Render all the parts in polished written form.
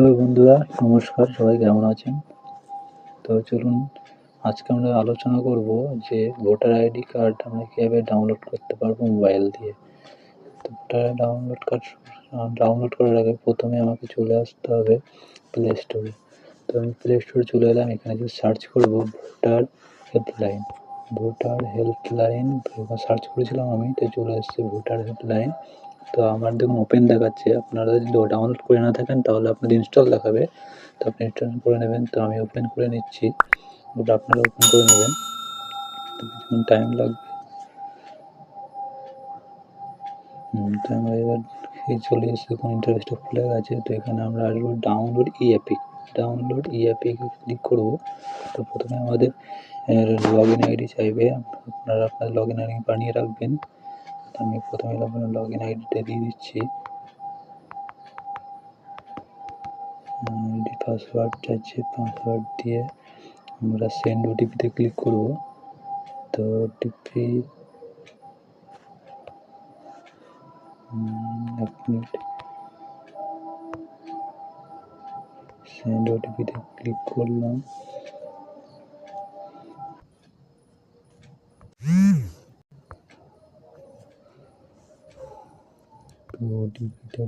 Hello বন্ধুরা, নমস্কার। সবাই কেমন আছেন? তো চলুন আজকে আমরা আলোচনা করব যে ভোটার আইডি কার্ড আমরা কীভাবে ডাউনলোড করতে পারবো মোবাইল দিয়ে। তো ভোটার ডাউনলোড করার আগে প্রথমে আমাকে চলে আসতে হবে প্লে স্টোরে। তো আমি প্লে স্টোরে চলে এলাম, এখানে যে সার্চ করব ভোটার হেল্পলাইন। সার্চ করেছিলাম আমি, তো চলে এসেছে ভোটার হেল্পলাইন। তো আমার দেখুন ওপেন দেখাচ্ছে, আপনারা যদি ডাউনলোড করে না থাকেন তাহলে আপনাদের ইনস্টল দেখাবে, তো আপনি ইনস্টল করে নেবেন। তো আমি ওপেন করে নিচ্ছি, ওটা আপনারা ওপেন করে নেবেন, তো কিছুক্ষণ টাইম লাগবে। তো আমরা এবার চলে এসে দেখুন ইন্টারফেসটা খুলে গেছে। তো এখানে আমরা আসবো ডাউনলোড ই অ্যাপিকে ক্লিক করবো। তো প্রথমে আমাদের লগ ইন আইডি চাইবে, আপনারা আপনার লগ ইন আইডি বানিয়ে রাখবেন। আমি প্রথমে আপনার লগ ইন আইডিটা দিয়ে দিচ্ছি, পাসওয়ার্ড চাইছে, পাসওয়ার্ড দিয়ে আমরা সেন্ড ওটিপিতে ক্লিক করব। তো ওটিপি এক মিনিট, সেন্ড ওটিপিতে ক্লিক করলাম। তো ওটিপিটা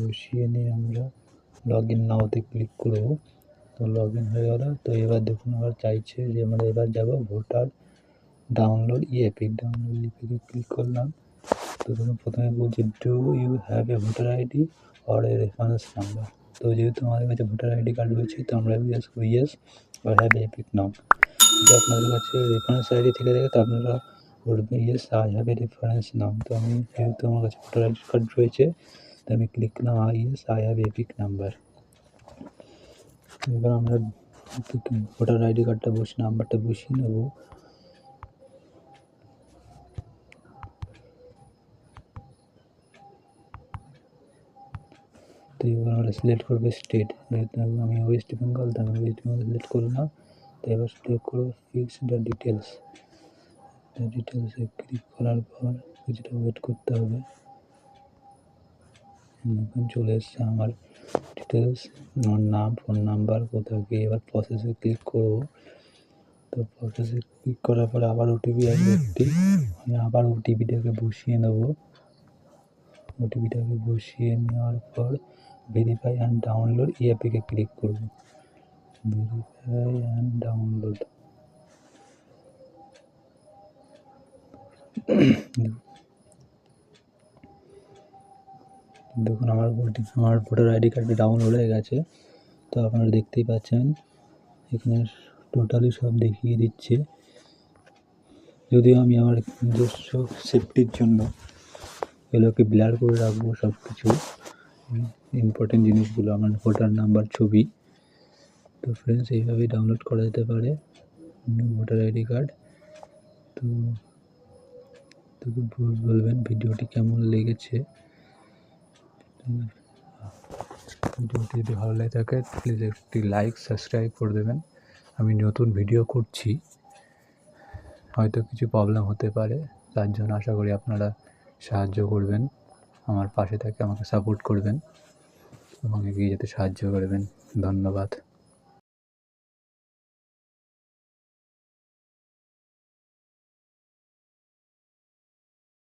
বসিয়ে নিয়ে আমরা লগ ইন নাওতে ক্লিক করব। তো লগ ইন হয়ে গেল। তো এবার দেখুন আবার চাইছে যে আমরা এবার যাব ভোটার ডাউনলোড ই অ্যাপিকে ক্লিক করলাম। তো দেখুন প্রথমে বলছে do you have a voter ID or a reference number. তো যেহেতু আমাদের কাছে ভোটার আইডি কার্ড রয়েছে, তো আমরা ইয়েস অর হ্যাভ এপিক নাও। যদি আপনাদের কাছে রেফারেন্স আইডি থেকে থাকে তো আপনারা বলবেন yes I have a reference now. তো আমি যেহেতু আমার কাছে ভোটার আইডি কার্ড রয়েছে, তো আমি ক্লিক করলাম yes I have epic number. এবার আমরা ভোটার আইডি কার্ডটা নাম্বারটা বসিয়ে নেব। তো এবার আমরা সিলেক্ট করবো স্টেট, যেহেতু আমি ওয়েস্ট বেঙ্গল, তো আমি ওয়েস্ট বেঙ্গল সিলেক্ট করলাম। তো এবার সিলেক্ট করবো ফিক্স দ্য ডিটেলসে ক্লিক করার পর কিছুটা ওয়েট করতে হবে। এখন চলে এসছে আমার ডিটেলস, আমার নাম, ফোন নাম্বার, কোথাও গিয়ে এবার প্রসেসে ক্লিক করবো। তো প্রসেসে ক্লিক করার পরে আবার ওটিপি আসবে একটি, আমি আবার ওটিপিটাকে বসিয়ে নেবো। ওটিপিটাকে বসিয়ে নেওয়ার পর ভেরিফাই অ্যান্ড ডাউনলোড ই অ্যাপিকে ক্লিক করব। ভেরিফাই অ্যান্ড ডাউনলোড, দেখুন আমার ভোটার আইডি কার্ডটা ডাউনলোড হয়ে গেছে। তো আপনারা দেখতেই পাচ্ছেন এখানে টোটালি সব দেখিয়ে দিচ্ছে। যদিও আমি আমার নিজস্ব সেফটির জন্য এগুলোকে ব্লার করে রাখবো, সব কিছু ইম্পর্টেন্ট জিনিসগুলো, আমার ভোটার নাম্বার, ছবি। তো ফ্রেন্ডস এইভাবেই ডাউনলোড করা যেতে পারে ভোটার আইডি কার্ড। তো বলবেন ভিডিওটি কেমন লেগেছে। ভিডিওটি যদি ভালো লাগে থাকে প্লিজ একটি লাইক, সাবস্ক্রাইব করে দেবেন। আমি নতুন ভিডিও করছি, হয়তো কিছু প্রবলেম হতে পারে, তার জন্য আশা করি আপনারা সাহায্য করবেন, আমার পাশে থেকে আমাকে সাপোর্ট করবেন এবং এগিয়ে যেতে সাহায্য করবেন। ধন্যবাদ।